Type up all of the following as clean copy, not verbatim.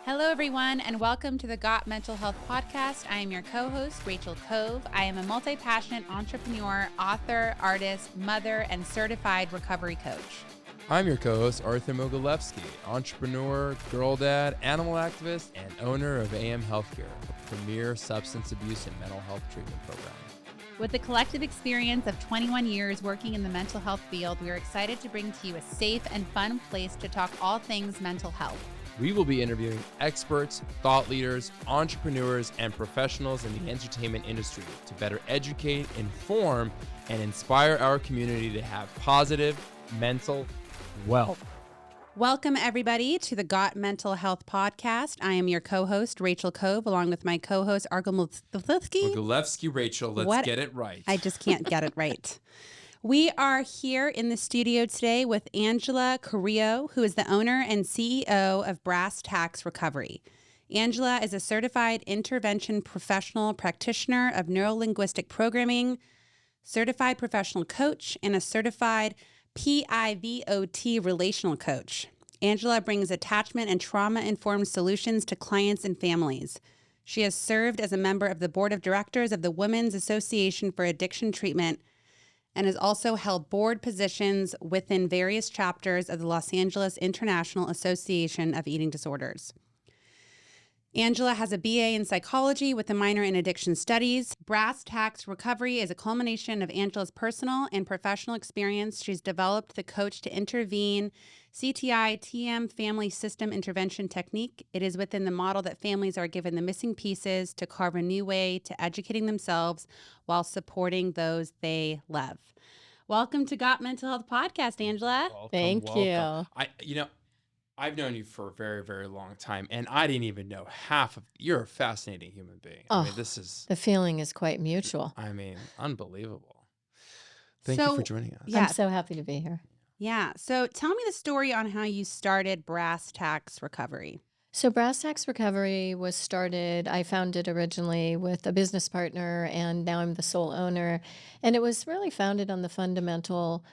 Hello, everyone, and welcome to the Got Mental Health Podcast. I am your co-host, Rachel Cove. I am a multi-passionate entrepreneur, author, artist, mother, and certified recovery coach. I'm your co-host, Arthur Mogilevsky, entrepreneur, girl dad, animal activist, and owner of AM Healthcare, a premier substance abuse and mental health treatment program. With the collective experience of 21 years working in the mental health field, we are excited to bring to you a safe and fun place to talk all things mental health. We will be interviewing experts, thought leaders, entrepreneurs, and professionals in the entertainment industry to better educate, inform, and inspire our community to have positive mental wealth. Welcome, everybody, to the Got Mental Health Podcast. I am your co-host, Rachel Cove, along with my co-host, Arthur Mogilevsky. Mogilevsky, Rachel, let's get it right. I just can't get it right. We are here in the studio today with Angela Carrillo, who is the owner and CEO of Tacks Recovery. Angela is a certified intervention professional practitioner of neuro-linguistic programming, certified professional coach, and a certified PIVOT relational coach. Angela brings attachment and trauma-informed solutions to clients and families. She has served as a member of the board of directors of the Women's Association for Addiction Treatment and has also held board positions within various chapters of the Los Angeles International Association of Eating Disorders. Angela has a BA in psychology with a minor in addiction studies. Tacks Recovery is a culmination of Angela's personal and professional experience. She's developed the Coach to Intervene CTI TM family system intervention technique. It is within the model that families are given the missing pieces to carve a new way to educating themselves while supporting those they love. Welcome to Got Mental Health Podcast, Angela. Thank you. I've known you for a very, very long time, and I didn't even know half of. You're a fascinating human being. The feeling is quite mutual. Unbelievable. Thank you for joining us. I'm so happy to be here. Yeah. So tell me the story on how you started Tacks Recovery. So Tacks Recovery was started, I found it originally with a business partner, and now I'm the sole owner. And it was really founded on the fundamental,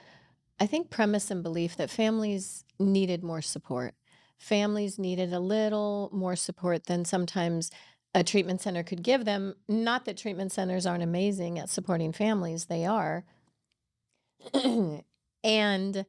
I think, premise and belief that families needed more support. Families needed a little more support than sometimes a treatment center could give them. Not that treatment centers aren't amazing at supporting families, they are. And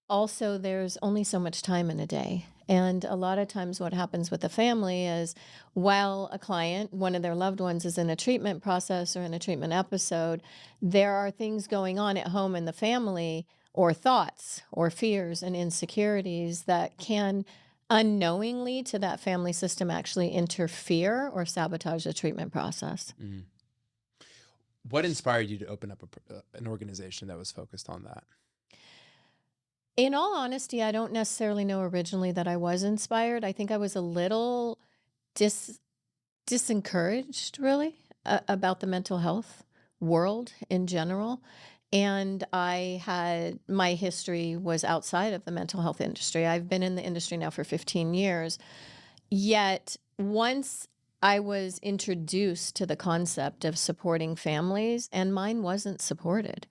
also, there's only so much time in a day. And a lot of times what happens with a family is while a client, one of their loved ones, is in a treatment process or in a treatment episode, there are things going on at home in the family, or thoughts or fears and insecurities that can unknowingly to that family system actually interfere or sabotage the treatment process. Mm. What inspired you to open up an organization that was focused on that? In all honesty, I don't necessarily know originally that I was inspired. I think I was a little disencouraged, really, about the mental health world in general. And my history was outside of the mental health industry. I've been in the industry now for 15 years. Yet once I was introduced to the concept of supporting families, and mine wasn't supported.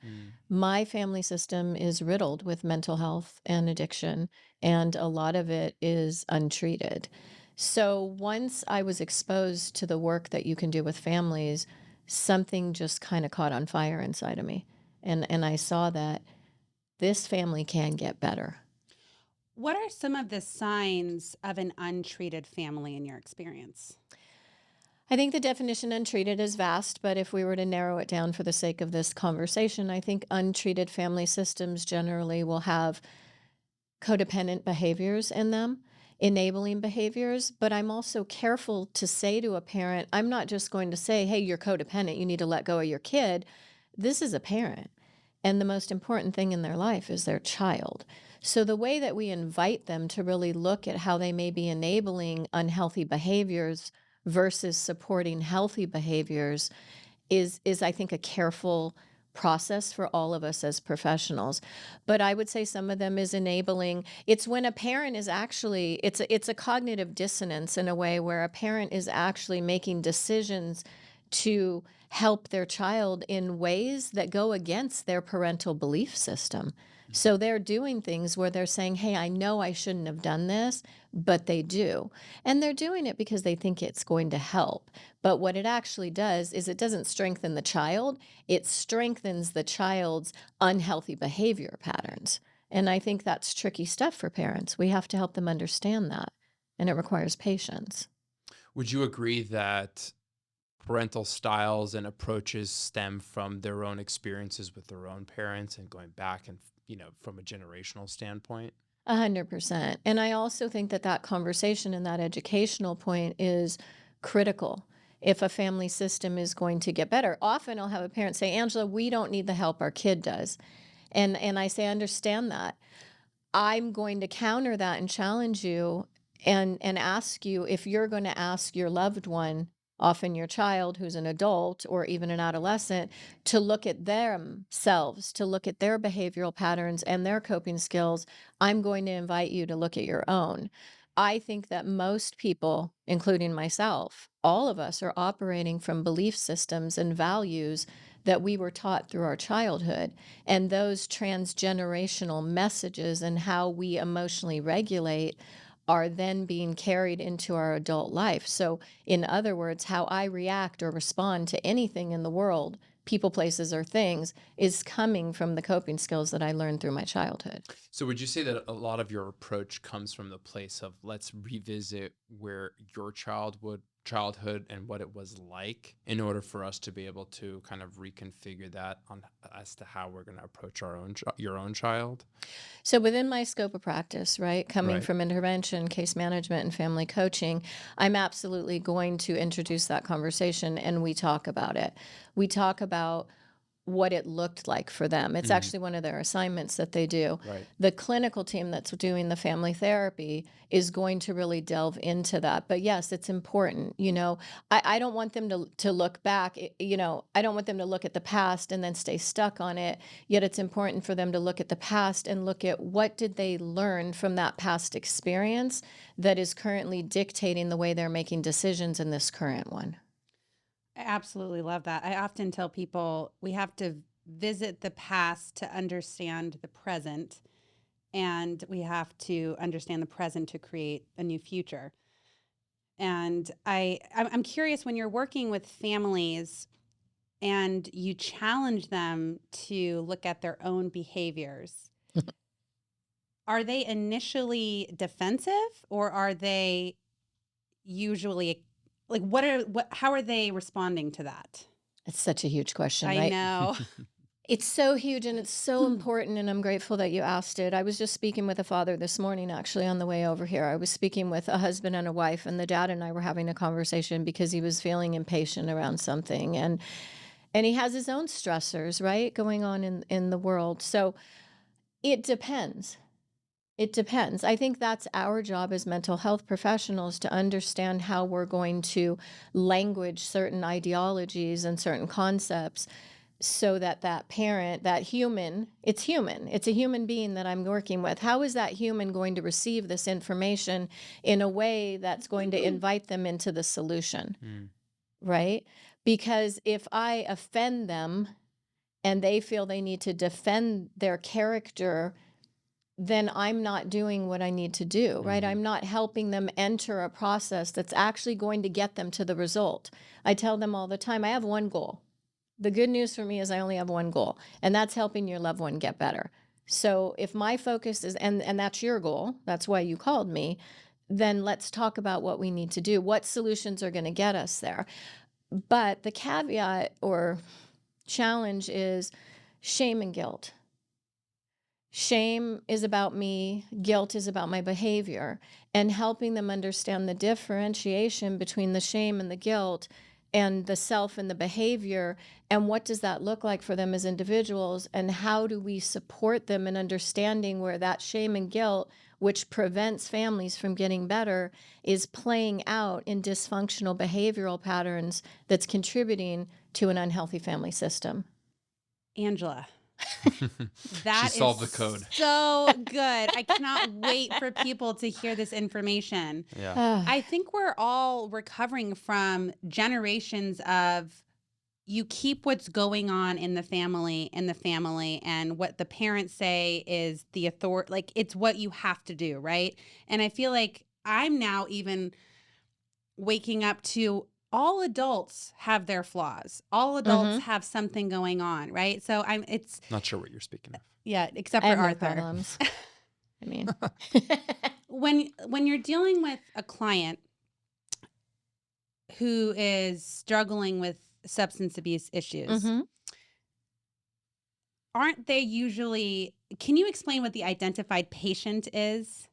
My family system is riddled with mental health and addiction, and a lot of it is untreated. So once I was exposed to the work that you can do with families, something just kind of caught on fire inside of me. And I saw that this family can get better. What are some of the signs of an untreated family in your experience? I think the definition untreated is vast, but if we were to narrow it down for the sake of this conversation, I think untreated family systems generally will have codependent behaviors in them, enabling behaviors. But I'm also careful to say to a parent, I'm not just going to say, hey, you're codependent, you need to let go of your kid. This is a parent, and the most important thing in their life is their child. So the way that we invite them to really look at how they may be enabling unhealthy behaviors versus supporting healthy behaviors is I think, a careful process for all of us as professionals. But I would say some of them is enabling. It's when a parent is actually, it's a cognitive dissonance in a way where a parent is actually making decisions to help their child in ways that go against their parental belief system. So they're doing things where they're saying, hey, I know I shouldn't have done this, but they do. And they're doing it because they think it's going to help. But what it actually does is it doesn't strengthen the child, it strengthens the child's unhealthy behavior patterns. And I think that's tricky stuff for parents. We have to help them understand that. And it requires patience. Would you agree that parental styles and approaches stem from their own experiences with their own parents and going back and, from a generational standpoint? 100%. And I also think that that conversation and that educational point is critical if a family system is going to get better. Often I'll have a parent say, Angela, we don't need the help our kid does. And I say, I understand that. I'm going to counter that and challenge you and ask you if you're going to ask your loved one, often your child who's an adult or even an adolescent, to look at themselves, to look at their behavioral patterns and their coping skills. I'm going to invite you to look at your own. I think that most people, including myself, all of us are operating from belief systems and values that we were taught through our childhood. And those transgenerational messages and how we emotionally regulate are then being carried into our adult life. So, in other words, how I react or respond to anything in the world, people, places, or things, is coming from the coping skills that I learned through my childhood. So would you say that a lot of your approach comes from the place of let's revisit where your childhood and what it was like in order for us to be able to kind of reconfigure that as to how we're going to approach your own child? So within my scope of practice, right, coming Right. from intervention, case management, and family coaching, I'm absolutely going to introduce that conversation and we talk about it. We talk about what it looked like for them. It's actually one of their assignments that they do. Right. The clinical team that's doing the family therapy is going to really delve into that. But yes, it's important. I don't want them to look back. I don't want them to look at the past and then stay stuck on it. Yet it's important for them to look at the past and look at what did they learn from that past experience that is currently dictating the way they're making decisions in this current one. I absolutely love that. I often tell people we have to visit the past to understand the present, and we have to understand the present to create a new future. And I'm curious, when you're working with families and you challenge them to look at their own behaviors, are they initially defensive or are they usually like how are they responding to that? It's such a huge question, I right? know. It's so huge and it's so important, and I'm grateful that you asked it. I was just speaking with a father this morning, actually, on the way over here. I was speaking with a husband and a wife, and the dad and I were having a conversation because he was feeling impatient around something, and he has his own stressors, right, going on in the world. So it depends. It depends. I think that's our job as mental health professionals to understand how we're going to language certain ideologies and certain concepts so that that parent, that human, it's human. It's a human being that I'm working with. How is that human going to receive this information in a way that's going to invite them into the solution, right? Because if I offend them and they feel they need to defend their character, then I'm not doing what I need to do, right? I'm not helping them enter a process that's actually going to get them to the result. I tell them all the time, I have one goal. The good news for me is I only have one goal, and that's helping your loved one get better. So if my focus is, and that's your goal, that's why you called me, then let's talk about what we need to do. What solutions are going to get us there? But the caveat or challenge is shame and guilt. Shame is about me, guilt is about my behavior, and helping them understand the differentiation between the shame and the guilt and the self and the behavior, and what does that look like for them as individuals, and how do we support them in understanding where that shame and guilt, which prevents families from getting better, is playing out in dysfunctional behavioral patterns that's contributing to an unhealthy family system. Angela, She that solved is the code. so good. I cannot wait for people to hear this information. Yeah. I think we're all recovering from generations of you keep what's going on in the family, and what the parents say is the authority, like it's what you have to do, right? And I feel like I'm now even waking up to all adults have their flaws. All adults Mm-hmm. have something going on, right? So it's Not sure what you're speaking of. yeah, except I for have no Arthur. problems. I mean, When you're dealing with a client who is struggling with substance abuse issues, mm-hmm. aren't they usually, can you explain what the identified patient is?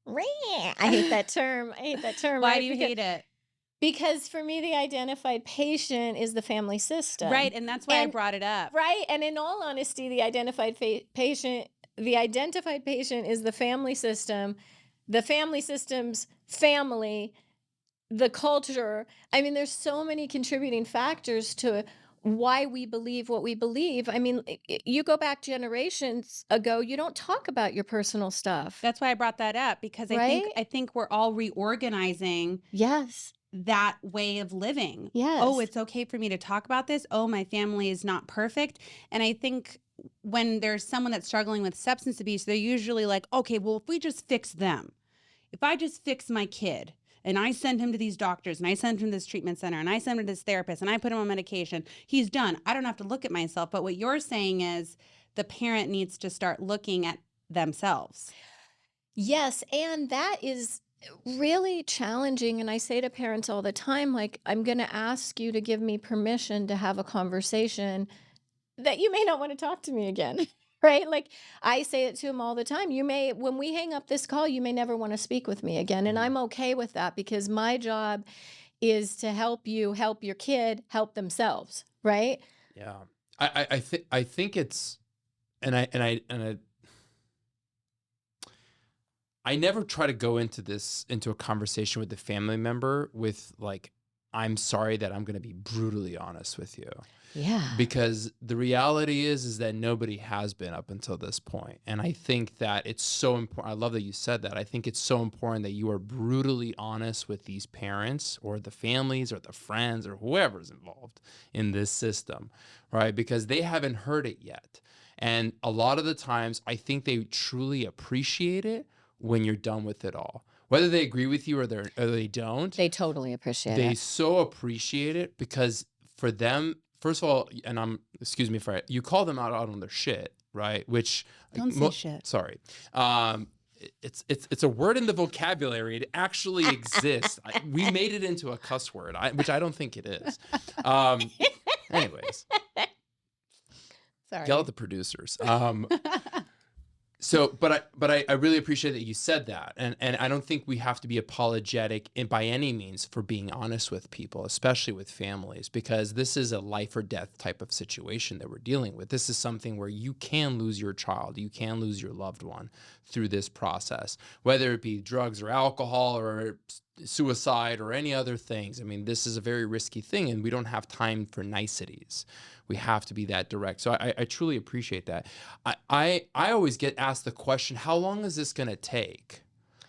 I hate that term. I hate that term. Why Right? do you hate it? Because for me, the identified patient is the family system. Right, and that's why I brought it up. Right. And in all honesty, the identified patient is the family system, the family system's family, the culture. I mean, there's so many contributing factors to why we believe what we believe. I mean, you go back generations ago, you don't talk about your personal stuff. That's why I brought that up, because Right? I think we're all reorganizing Yes. that way of living. Yes. Oh, it's okay for me to talk about this. Oh, my family is not perfect. And I think when there's someone that's struggling with substance abuse, they're usually like, okay, well, if we just fix them, if I just fix my kid and I send him to these doctors and I send him to this treatment center and I send him to this therapist and I put him on medication, he's done. I don't have to look at myself. But what you're saying is the parent needs to start looking at themselves. Yes, and that is really challenging. And I say to parents all the time, like, I'm going to ask you to give me permission to have a conversation that you may not want to talk to me again. Right? Like I say it to them all the time. When we hang up this call, you may never want to speak with me again. And I'm okay with that because my job is to help you help your kid help themselves. Right? Yeah. I think it's, and I never try to go into a conversation with the family member with like, I'm sorry that I'm going to be brutally honest with you. Yeah. Because the reality is that nobody has been up until this point. And I think that it's so important. I love that you said that. I think it's so important that you are brutally honest with these parents or the families or the friends or whoever's involved in this system, right? Because they haven't heard it yet. And a lot of the times, I think they truly appreciate it when you're done with it all. Whether they agree with you or they don't, They totally appreciate they it. so appreciate it because for them, first of all, and excuse me for you call them out on their shit, right? Which Don't say shit. Sorry. It's a word in the vocabulary. It actually exists. We made it into a cuss word, which I don't think it is. Anyways, Sorry. yell at the producers. So, but I really appreciate that you said that, and I don't think we have to be apologetic by any means for being honest with people, especially with families, because this is a life or death type of situation that we're dealing with. This is something where you can lose your child, you can lose your loved one through this process, whether it be drugs or alcohol or suicide or any other things. I mean, this is a very risky thing, and we don't have time for niceties. We have to be that direct. So I truly appreciate that. I always get asked the question, how long is this going to take?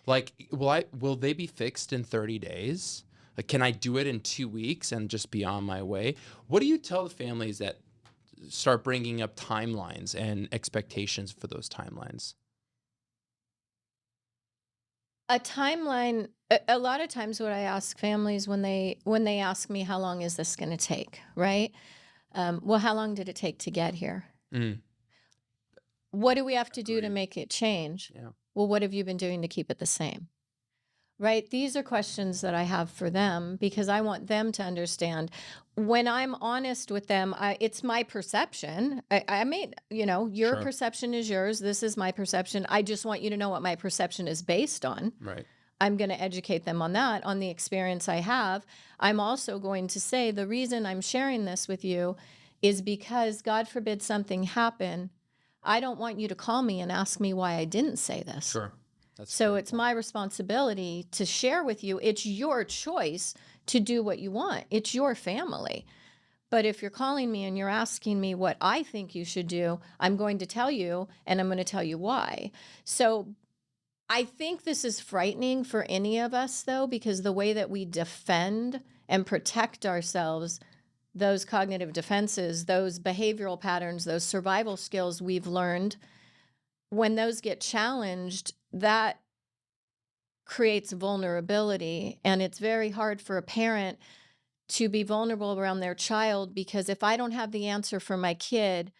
Like, will they be fixed in 30 days? Like, can I do it in 2 weeks and just be on my way? What do you tell the families that start bringing up timelines and expectations for those timelines? A timeline, a lot of times what I ask families when they ask me how long is this going to take, right? Well, how long did it take to get here? Mm. What do we have to do to Agreed. make it change? Yeah. Well, what have you been doing to keep it the same? Right? These are questions that I have for them because I want them to understand when I'm honest with them, it's my perception. I mean, your Sure. perception is yours. This is my perception. I just want you to know what my perception is based on. Right. I'm going to educate them on that, on the experience I have. I'm also going to say the reason I'm sharing this with you is because God forbid something happen. I don't want you to call me and ask me why I didn't say this. Sure. That's So fair. it's my responsibility to share with you. It's your choice to do what you want. It's your family. But if you're calling me and you're asking me what I think you should do, I'm going to tell you, and I'm going to tell you why. So I think this is frightening for any of us, though, because the way that we defend and protect ourselves those cognitive defenses, those behavioral patterns, those survival skills we've learned, when those get challenged, that creates vulnerability. And it's very hard for a parent to be vulnerable around their child, because if I don't have the answer for my kid,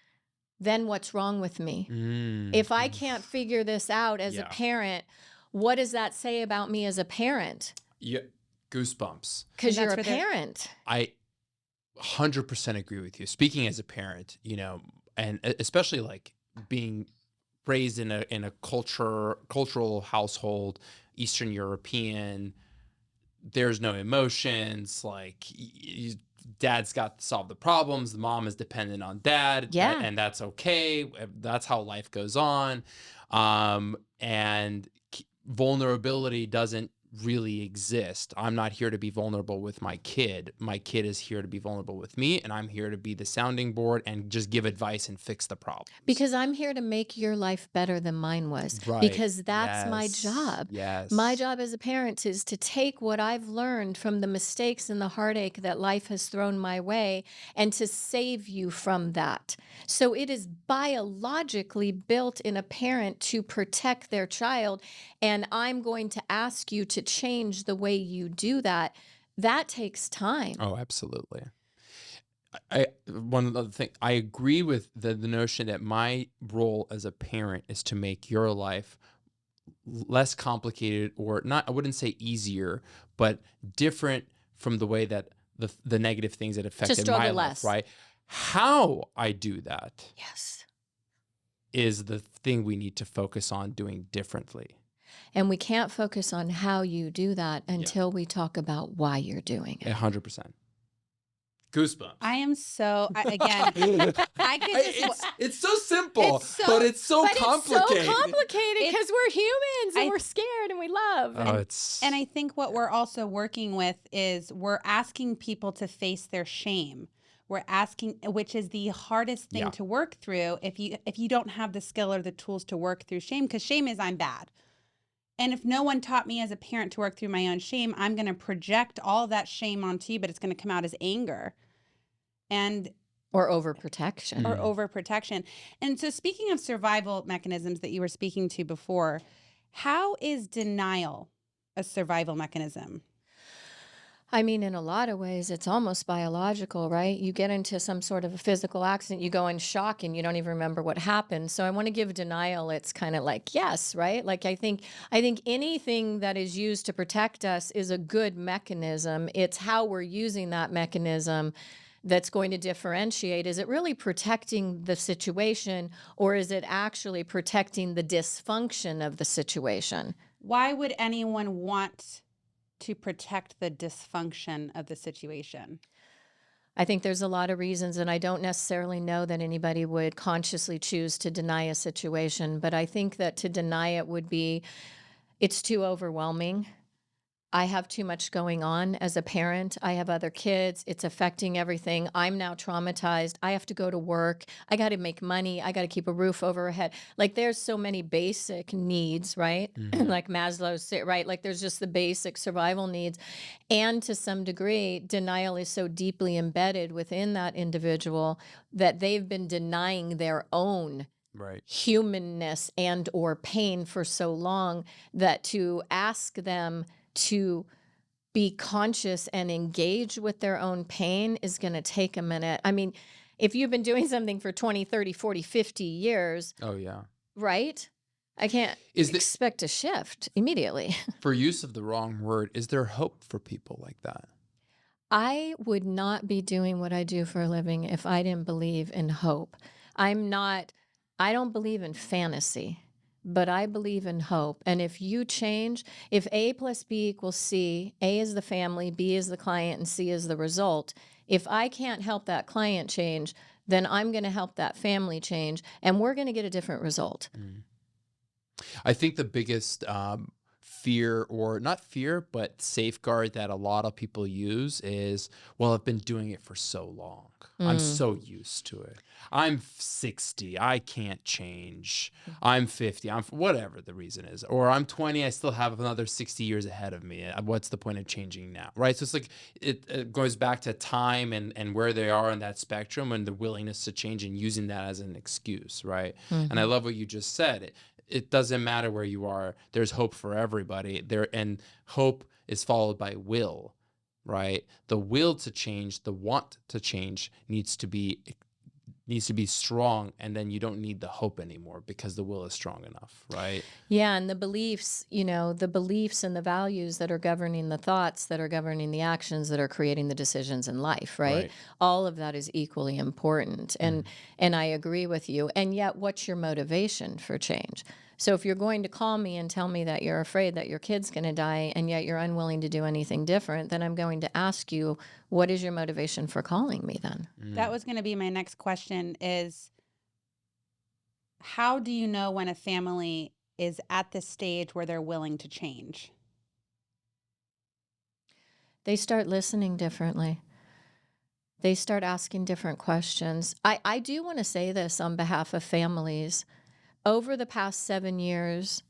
then what's wrong with me? If I can't figure this out as a Yeah. parent, what does that say about me as a parent? Yeah. Goosebumps. Because And you're that's a where parent. I 100% agree with you. Speaking as a parent, and especially like being raised in a cultural household, Eastern European, there's no emotions. Like dad's got to solve the problems. The mom is dependent on dad. Yeah. And that's okay. That's how life goes on. And vulnerability doesn't really exist. I'm not here to be vulnerable with my kid. My kid is here to be vulnerable with me, and I'm here to be the sounding board and just give advice and fix the problem. Because I'm here to make your life better than mine was. Right. Because that's my Yes. job. Yes. My job as a parent is to take what I've learned from the mistakes and the heartache that life has thrown my way and to save you from that. So it is biologically built in a parent to protect their child. And I'm going to ask you to change the way you do that. That takes time. Oh, absolutely. One other thing, I agree with the notion that my role as a parent is to make your life less complicated, or not, I wouldn't say easier, but different from the way that the negative things that affected my struggle life, less. right? How I do that Yes. is the thing we need to focus on doing differently. And we can't focus on how you do that until we talk about why you're doing it. 100%. Goosebumps. I am so, again, I could just, it's so simple, It's so- but it's so But complicated. it's so complicated because we're humans and I- we're scared and we love. Oh, it's and I think what we're also working with is we're asking people to face their shame. We're asking, which is the hardest thing Yeah. to work through if you don't have the skill or the tools to work through shame, because shame is I'm bad. And if no one taught me as a parent to work through my own shame, I'm going to project all that shame onto you, but it's going to come out as anger and Or overprotection. or overprotection. And so speaking of survival mechanisms that you were speaking to before, how is denial a survival mechanism? I mean, in a lot of ways, it's almost biological, right? You get into some sort of a physical accident, you go in shock and you don't even remember what happened. So I want to give denial. It's kind of like, yes, right? Like I think anything that is used to protect us is a good mechanism. It's how we're using that mechanism that's going to differentiate. Is it really protecting the situation, or is it actually protecting the dysfunction of the situation? Why would anyone want to protect the dysfunction of the situation? I think there's a lot of reasons, and I don't necessarily know that anybody would consciously choose to deny a situation, but I think that to deny it would be, it's too overwhelming. I have too much going on as a parent. I have other kids. It's affecting everything. I'm now traumatized. I have to go to work. I got to make money. I got to keep a roof over her head. Like there's so many basic needs, right? Like Maslow's, right? Like there's just the basic survival needs. And to some degree, denial is so deeply embedded within that individual that they've been denying their own right. humanness and or pain for so long that to ask them to be conscious and engage with their own pain is going to take a minute. I mean, if you've been doing something for 20, 30, 40, 50 years, Oh, yeah. right? I can't expect a shift immediately. For use of the wrong word, is there hope for people like that? I would not be doing what I do for a living if I didn't believe in hope. I don't believe in fantasy, but I believe in hope. And if you change, if A plus B equals C, A is the family, B is the client, and C is the result. If I can't help that client change, then I'm going to help that family change, and we're going to get a different result. I think the biggest fear, or not fear, but safeguard that a lot of people use is, well, I've been doing it for so long. I'm so used to it. I'm 60. I can't change. I'm 50. I'm whatever the reason is. Or I'm 20. I still have another 60 years ahead of me. What's the point of changing now? Right. So it's like it goes back to time and where they are on that spectrum and the willingness to change and using that as an excuse. Right. And I love what you just said. It doesn't matter where you are. There's hope for everybody there. And hope is followed by will. Right. The will to change, the want to change needs to be strong, and then you don't need the hope anymore because the will is strong enough, right? Yeah, and the beliefs, the beliefs and the values that are governing the thoughts, that are governing the actions, that are creating the decisions in life, right? Right. All of that is equally important. And I agree with you. And yet, what's your motivation for change? So if you're going to call me and tell me that you're afraid that your kid's going to die and yet you're unwilling to do anything different, then I'm going to ask you, what is your motivation for calling me then? That was going to be my next question is, how do you know when a family is at the stage where they're willing to change? They start listening differently. They start asking different questions. I do want to say this on behalf of families. Over the past 7 years,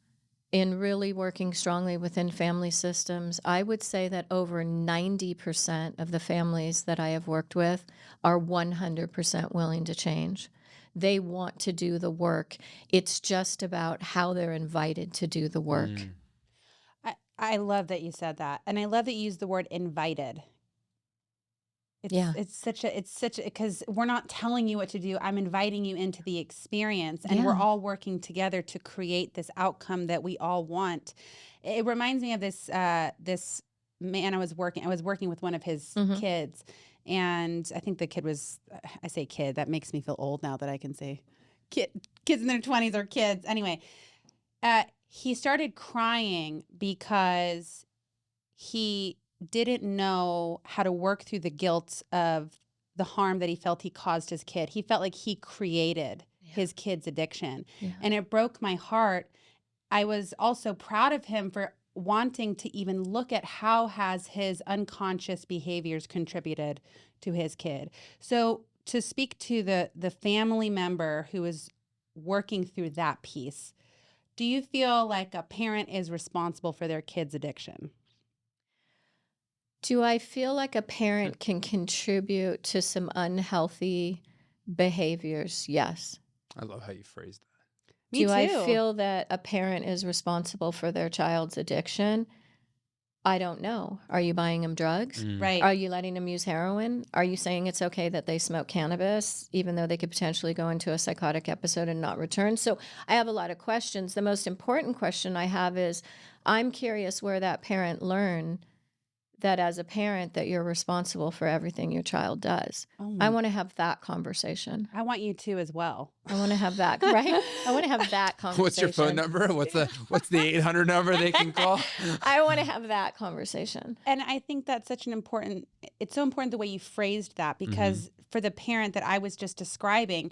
in really working strongly within family systems, I would say that over 90% of the families that I have worked with are 100% willing to change. They want to do the work. It's just about how they're invited to do the work. I love that you said that. And I love that you used the word invited. It's such a, because we're not telling you what to do. I'm inviting you into the experience, and we're all working together to create this outcome that we all want. It reminds me of this man I was working with one of his kids, and I think the kid was, I say kid, that makes me feel old now that I can say kids in their 20s are kids. Anyway, he started crying because he didn't know how to work through the guilt of the harm that he felt he caused his kid. He felt like he created his kid's addiction. Yeah. And it broke my heart. I was also proud of him for wanting to even look at how has his unconscious behaviors contributed to his kid. So to speak to the family member who is working through that piece, do you feel like a parent is responsible for their kid's addiction? Do I feel like a parent can contribute to some unhealthy behaviors? Yes. I love how you phrased that. Me Do I too. feel that a parent is responsible for their child's addiction? I don't know. Are you buying them drugs? Right. Are you letting them use heroin? Are you saying it's okay that they smoke cannabis, even though they could potentially go into a psychotic episode and not return? So I have a lot of questions. The most important question I have is, I'm curious where that parent learned that as a parent that you're responsible for everything your child does. I want to have that conversation. I want you to as well. I want to have that, right? I want to have that conversation. What's your phone number? What's the 800 number they can call? I want to have that conversation. And I think that's such an important, it's so important the way you phrased that, because for the parent that I was just describing,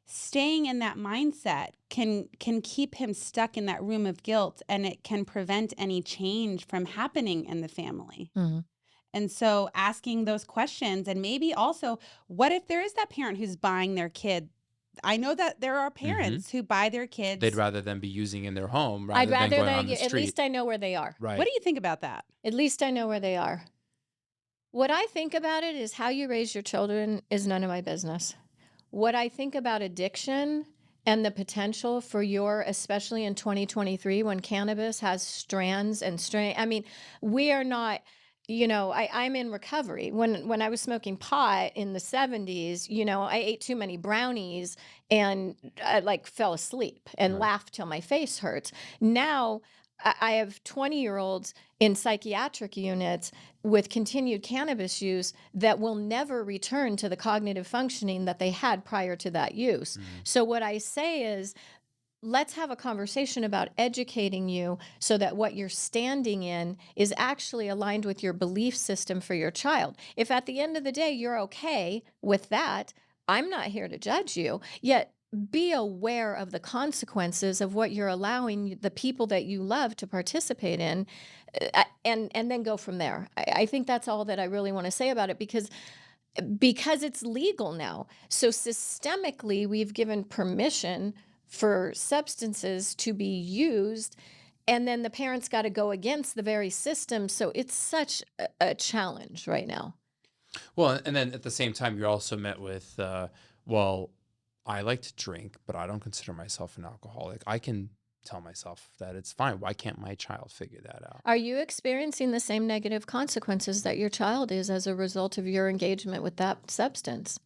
staying in that mindset can keep him stuck in that room of guilt, and it can prevent any change from happening in the family. And so asking those questions, and maybe also, what if there is that parent who's buying their kid? I know that there are parents who buy their kids. They'd rather them be using in their home I'd rather than rather going on the at street. least I know where they are. Right. What do you think about that? At least I know where they are. What I think about it is how you raise your children is none of my business. What I think about addiction and the potential for especially in 2023 when cannabis has strands and I mean, we are not, I'm in recovery. When I was smoking pot in the 70s, I ate too many brownies and I fell asleep and laughed till my face hurts. Now I have 20-year-olds in psychiatric units with continued cannabis use that will never return to the cognitive functioning that they had prior to that use. So what I say is, let's have a conversation about educating you so that what you're standing in is actually aligned with your belief system for your child. If at the end of the day you're okay with that, I'm not here to judge you. Yet be aware of the consequences of what you're allowing the people that you love to participate in, and then go from there. I think that's all that I really want to say about it, because it's legal now. So systemically, we've given permission for substances to be used, and then the parents got to go against the very system. So it's such a challenge right now. Well, and then at the same time, you're also met with, well, I like to drink, but I don't consider myself an alcoholic. I can tell myself that it's fine. Why can't my child figure that out? Are you experiencing the same negative consequences that your child is as a result of your engagement with that substance?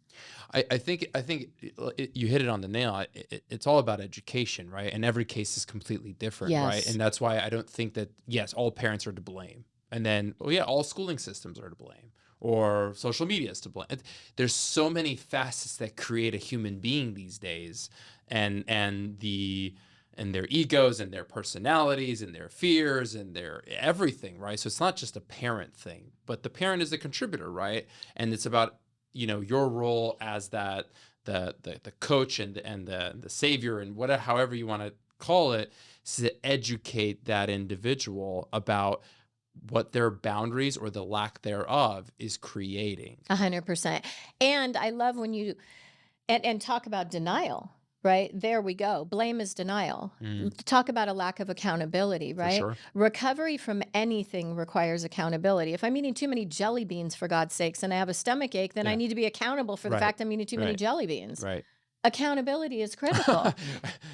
I think you hit it on the nail. It's all about education, right? And every case is completely different, right? Yes. And that's why I don't think that, yes, all parents are to blame. And then, well, yeah, all schooling systems are to blame, or social media is to blame. There's so many facets that create a human being these days, and their egos and their personalities and their fears and their everything, right? So it's not just a parent thing, but the parent is a contributor, right? And it's about, your role as the coach and the savior and whatever, however you want to call it, is to educate that individual about what their boundaries or the lack thereof is creating. 100%. And I love when you and talk about denial, right? There we go. Blame is denial. Talk about a lack of accountability, right? sure. Recovery from anything requires accountability. If I'm eating too many jelly beans, for God's sakes, and I have a stomach ache, then I Yeah. need to be accountable for the Right. fact I'm eating too many Right. jelly beans. Right. Accountability is critical.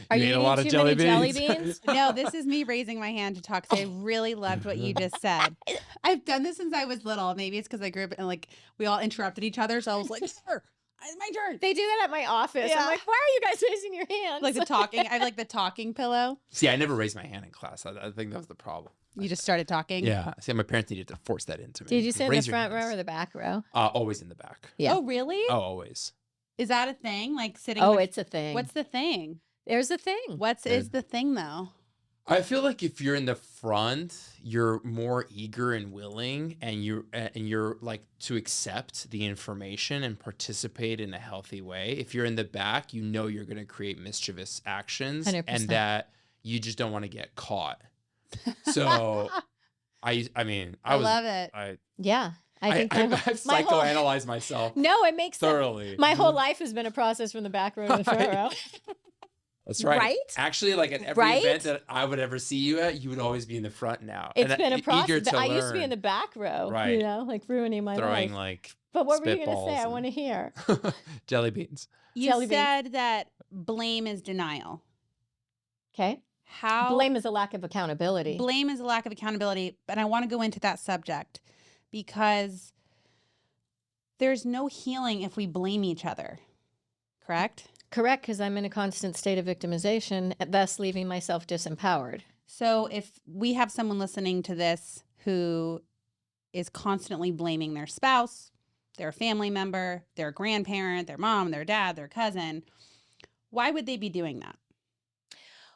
Are You you ate a lot eating of too jelly many beans? jelly beans? No, this is me raising my hand to talk, because I really loved what you just said. I've done this since I was little. Maybe it's because I grew up and we all interrupted each other. So I was like, sure, it's my turn. They do that at my office. Yeah. I'm like, why are you guys raising your hands? Like the talking. I have like the talking pillow. See, I never raised my hand in class. I think that was the problem. You just started talking. Yeah. See, my parents needed to force that into me. Did you sit in the Raise your front row hands. or the back row? Always in the back. Yeah. Oh, really? Oh, always. Is that a thing? Like sitting? Oh, with- it's a thing. What's the thing? There's a thing. What's is the thing though? I feel like if you're in the front, you're more eager and willing, and you're like to accept the information and participate in a healthy way. If you're in the back, you're going to create mischievous actions, 100%. and that you just don't want to get caught. So, I love it. Yeah. I think I've my whole- psychoanalyzed myself No, it makes sense. thoroughly. My whole life has been a process from the back row to the front row. That's right. Right? Actually, like at every Right? event that I would ever see you at, you would always be in the front now. It's And been a eager process. to I used to be learn. in the back row, Right. like ruining my Throwing life. like But what were you going to spitballs say? I and- want to hear. jelly beans. You Jelly beans. said that blame is denial. Okay. How Blame is a lack of accountability. Blame is a lack of accountability, but I want to go into that subject because there's no healing if we blame each other. Correct? Correct, because I'm in a constant state of victimization, thus leaving myself disempowered. So if we have someone listening to this who is constantly blaming their spouse, their family member, their grandparent, their mom, their dad, their cousin, why would they be doing that?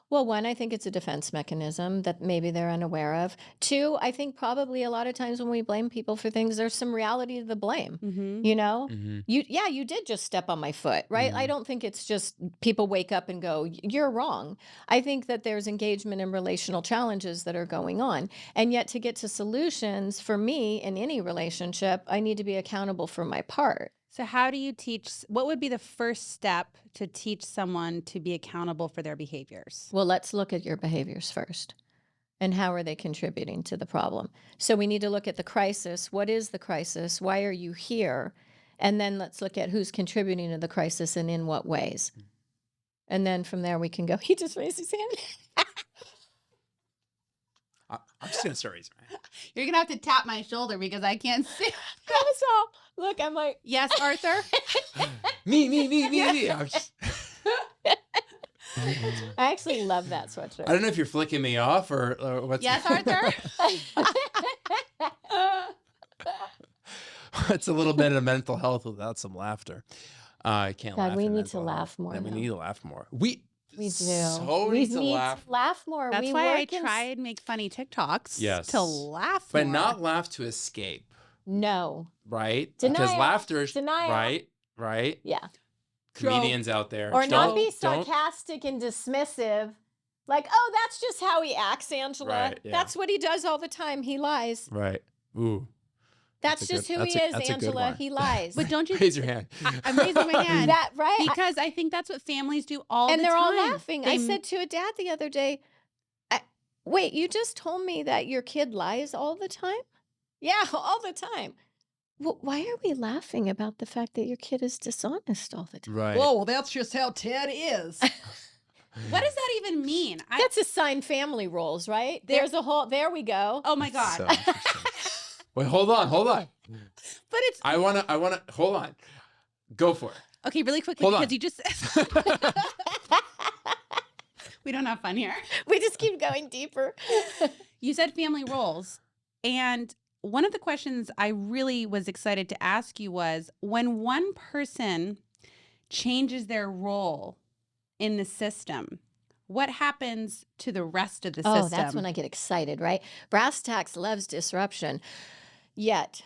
Well, one, I think it's a defense mechanism that maybe they're unaware of. Two, I think probably a lot of times when we blame people for things, there's some reality to the blame. Mm-hmm. You know, Mm-hmm. you did just step on my foot, right? I don't think it's just people wake up and go, you're wrong. I think that there's engagement in relational challenges that are going on. And yet to get to solutions for me in any relationship, I need to be accountable for my part. So how do you teach, what would be the first step to teach someone to be accountable for their behaviors? Well, let's look at your behaviors first. And how are they contributing to the problem? So we need to look at the crisis. What is the crisis? Why are you here? And then let's look at who's contributing to the crisis and in what ways. And then from there we can go, he just raised his hand. I'm just gonna start raising my hand. You're going to have to tap my shoulder because I can't see. That's all. Look, I'm like, Yes, Arthur? Me. I'm just- I actually love that sweatshirt. I don't know if you're flicking me off or what's. Yes, Arthur? It's a little bit of mental health without some laughter. I can't God, laugh. we in need to mental laugh health. more Yeah, we now. need to laugh more. We We do. So we need to laugh. more. That's we why I work in- try and make funny TikToks. Yes. To laugh but more. not laugh to escape, No. right? Denial. Because laughter is Denial. right. Yeah. comedians out there. Or not be don't- sarcastic and dismissive. Like, oh, that's just how he acts, Angela. Right, yeah. That's what he does all the time. He lies. Right. Ooh. That's a just good- who he that's a- is, that's a good Angela. one. He lies. But don't you? Raise your hand. I'm raising my hand. That right? Because I think that's what families do all And the they're time. all laughing. I They- said to a dad the other day, wait, you just told me that your kid lies all the time? Yeah, all the time. Well, why are we laughing about the fact that your kid is dishonest all the time? Right. Whoa, well, that's just how Ted is. What does that even mean? That's assigned family roles, right? There we go. Oh my God. So interesting. Wait, hold on. But it's I wanna, hold on. Go for it. okay, really quickly Hold because on. you just we don't have fun here. We just keep going deeper. You said family roles. And one of the questions I really was excited to ask you was when one person changes their role in the system, what happens to the rest of the system? Oh, that's when I get excited, right? Brass tacks loves disruption. Yet,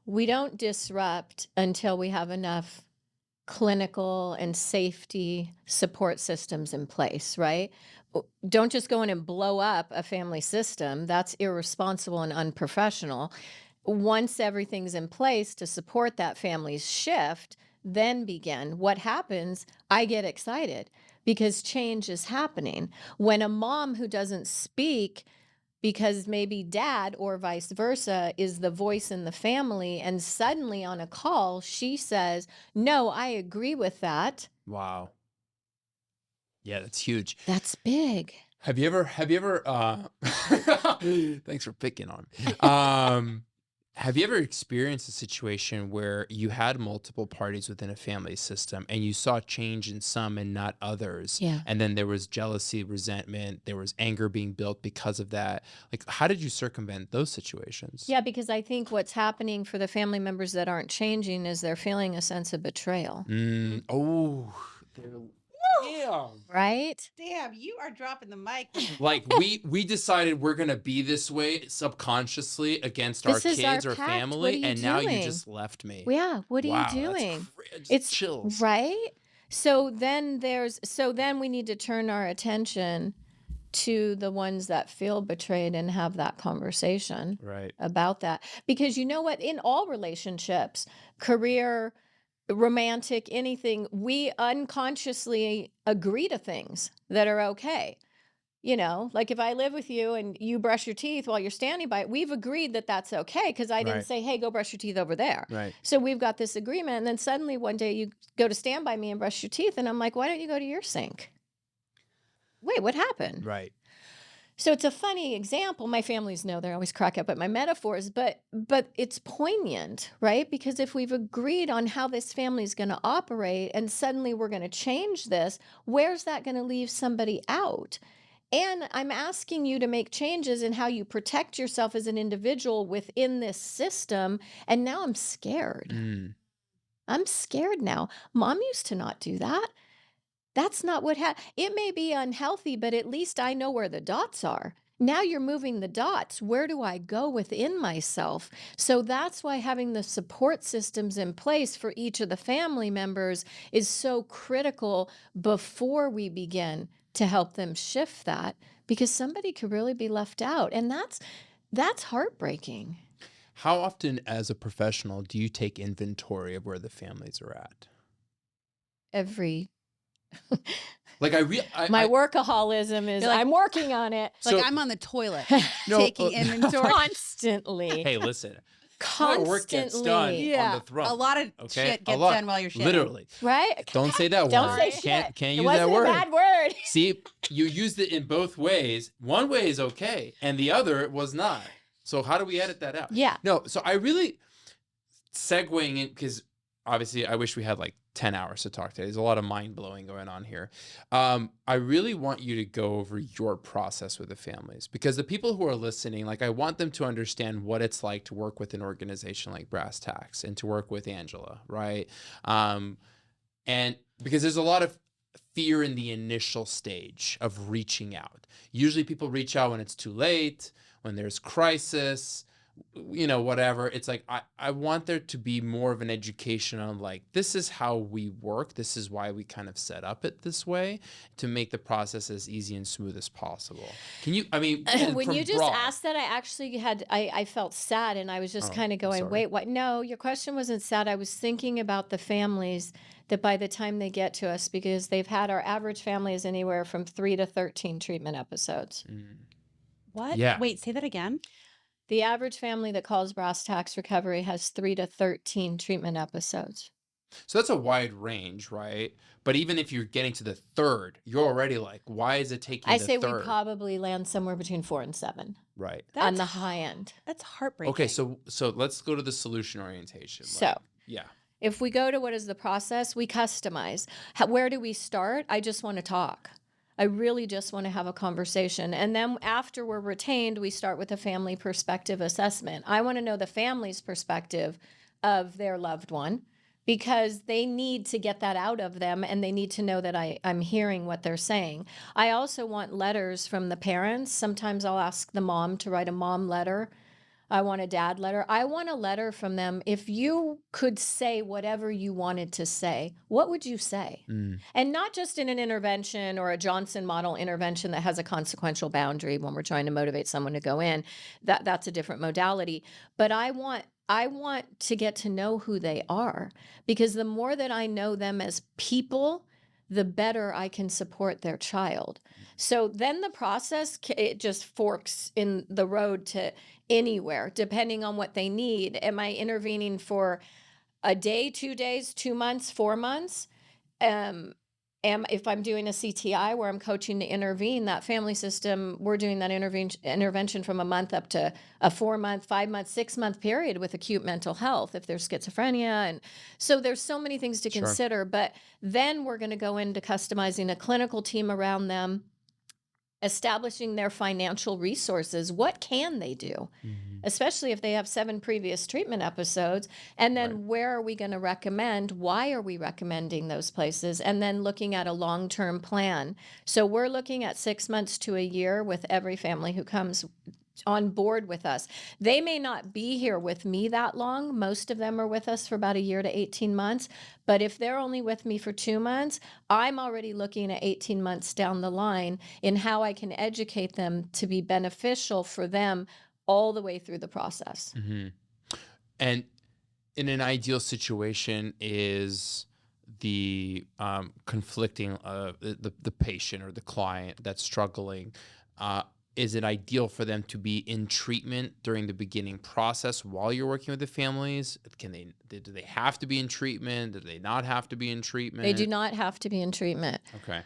we don't disrupt until we have enough clinical and safety support systems in place, right? Don't just go in and blow up a family system. That's irresponsible and unprofessional. Once everything's in place to support that family's shift, then begin. What happens? I get excited because change is happening. When a mom who doesn't speak because maybe dad or vice versa is the voice in the family, and suddenly on a call, she says, no, I agree with that. Wow. Yeah, that's huge. That's big. Have you ever, thanks for picking on me. Have you ever experienced a situation where you had multiple parties within a family system and you saw change in some and not others? Yeah. And then there was jealousy, resentment, there was anger being built because of that. Like, how did you circumvent those situations? Yeah, because I think what's happening for the family members that aren't changing is they're feeling a sense of betrayal, Oh, yeah. right? Damn, you are dropping the mic. Like we decided we're gonna be this way subconsciously against our This is our kids or pact. What are family, you and now you doing? just left me. Yeah, what are Wow, you that's doing? just It's chills. right. So then we need to turn our attention to the ones that feel betrayed and have that conversation Right. about that. Because you know what? In all relationships, career, romantic, anything, we unconsciously agree to things that are okay. You know, like if I live with you and you brush your teeth while you're standing by it, we've agreed that that's okay because I didn't Right. say, hey, go brush your teeth over there. Right. So we've got this agreement. And then suddenly one day you go to stand by me and brush your teeth. And I'm like, why don't you go to your sink? Wait, what happened? Right. So it's a funny example. My families know they always crack up at my metaphors, but it's poignant, right? Because if we've agreed on how this family is going to operate and suddenly we're going to change this, where's that going to leave somebody out? And I'm asking you to make changes in how you protect yourself as an individual within this system. And now I'm scared. I'm scared now. Mom used to not do that. That's not what it may be unhealthy, but at least I know where the dots are. Now you're moving the dots. Where do I go within myself? So that's why having the support systems in place for each of the family members is so critical before we begin to help them shift that, because somebody could really be left out. And that's heartbreaking. How often as a professional do you take inventory of where the families are at? Like My workaholism is You're like- I'm working on it Like So- I'm on the toilet No, taking inventory. constantly. Hey, listen. Constantly. Work gets done Yeah, on the throne. a lot of Okay? shit A gets lot. done while you're shitting. Literally. Right? Don't say that Don't word. say shit. Can't It use wasn't that word. a bad word. See, you used it in both ways. One way is okay, and the other was not. So how do we edit that out? Yeah. No, so I really segueing in because obviously I wish we had like 10 hours to talk today. There's a lot of mind blowing going on here. I really want you to go over your process with the families because the people who are listening, like I want them to understand what it's like to work with an organization like Brass Tacks and to work with Angela, right? And because there's a lot of fear in the initial stage of reaching out. Usually people reach out when it's too late, when there's crisis, whatever. It's like, I want there to be more of an education on like, this is how we work. This is why we kind of set up it this way to make the process as easy and smooth as possible. Can you, I mean, When from you just broad. asked that, I actually I felt sad, and I was just Oh, kind of I'm going, sorry. wait, what? No, your question wasn't sad. I was thinking about the families that by the time they get to us, because they've had, our average family is anywhere from 3 to 13 treatment episodes. What? Yeah. Wait, say that again. The average family that calls Brass Tacks Recovery has 3 to 13 treatment episodes. So that's a wide range, right? But even if you're getting to the third, you're already like, why is it taking I the say we third? probably land somewhere between 4 and 7 Right. on the high end. That's heartbreaking. Okay, so let's go to the solution orientation. So, Like, yeah. if we go to what is the process, we customize. Where do we start? I just want to talk. I really just want to have a conversation. And then after we're retained, we start with a family perspective assessment. I want to know the family's perspective of their loved one, because they need to get that out of them, and they need to know that I'm hearing what they're saying. I also want letters from the parents. Sometimes I'll ask the mom to write a mom letter. I want a dad letter. I want a letter from them. If you could say whatever you wanted to say, what would you say? And not just in an intervention or a Johnson model intervention that has a consequential boundary when we're trying to motivate someone to go in. That's a different modality. But I want to get to know who they are, because the more that I know them as people, the better I can support their child. So then the process, it just forks in the road to anywhere, depending on what they need. Am I intervening for a day, 2 days, 2 months, 4 months? If I'm doing a CTI where I'm coaching to intervene, that family system, we're doing that intervention from a month up to a 4-month, 5-month, 6-month period with acute mental health if there's schizophrenia. And so there's so many things to consider. But then we're going to go into customizing a clinical team around them, establishing their financial resources. What can they do? Especially if they have 7 previous treatment episodes. And then where are we going to recommend? Why are we recommending those places? And then looking at a long-term plan. So we're looking at 6 months to a year with every family who comes on board with us. They may not be here with me that long. Most of them are with us for about a year to 18 months. But if they're only with me for 2 months, I'm already looking at 18 months down the line in how I can educate them to be beneficial for them all the way through the process. And in an ideal situation, is the conflicting the patient or the client that's struggling, is it ideal for them to be in treatment during the beginning process while you're working with the families? Do they have to be in treatment? Do they not have to be in treatment? They do not have to be in treatment. Okay.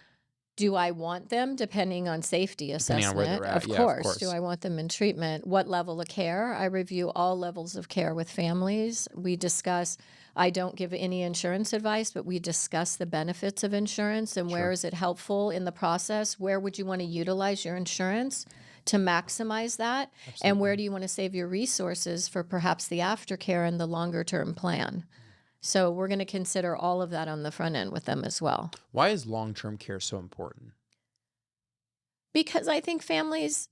Do I want them? Depending on safety assessment, Depending on where they're at. of Yeah, course. of course. Do I want them in treatment? What level of care? I review all levels of care with families. We discuss, I don't give any insurance advice, but we discuss the benefits of insurance and where is it helpful in the process? Where would you want to utilize your insurance to maximize that? And where do you want to save your resources for perhaps the aftercare and the longer term plan? So we're going to consider all of that on the front end with them as well. Why is long-term care so important? Because I think families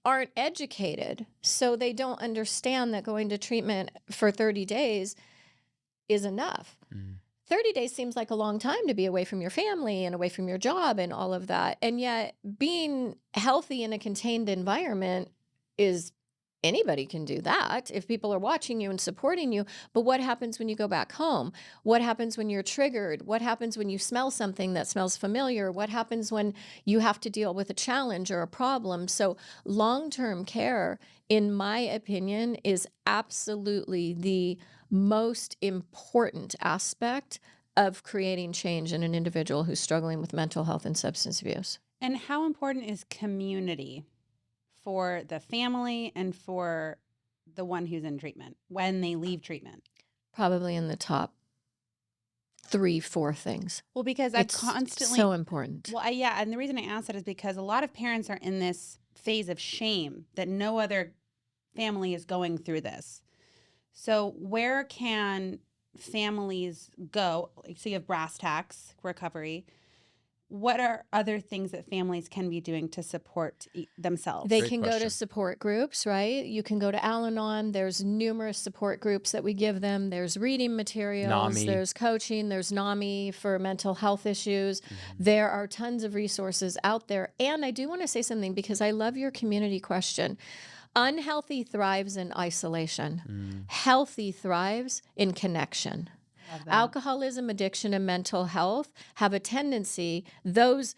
aren't educated, so they don't understand that going to treatment for 30 days is enough. 30 days seems like a long time to be away from your family and away from your job and all of that. And yet being healthy in a contained environment is, anybody can do that if people are watching you and supporting you. But what happens when you go back home? What happens when you're triggered? What happens when you smell something that smells familiar? What happens when you have to deal with a challenge or a problem? So long-term care, in my opinion, is absolutely the most important aspect of creating change in an individual who's struggling with mental health and substance abuse. And how important is community for the family and for the one who's in treatment when they leave treatment? Probably in the top 3-4 things. Well, because I constantly... so important. Well, yeah, and the reason I ask that is because a lot of parents are in this phase of shame that no other family is going through this. So where can families go? Like, so you have Brass Tacks Recovery. what are other things that families can be doing to support themselves? They Great can go to question. support groups, right? You can go to Al-Anon. There's numerous support groups that we give them. There's reading materials. NAMI. There's coaching. There's NAMI for mental health issues. There are tons of resources out there. And I do want to say something because I love your community question. Unhealthy thrives in isolation. Healthy thrives in connection. Love that. Alcoholism, addiction, and mental health have a tendency, those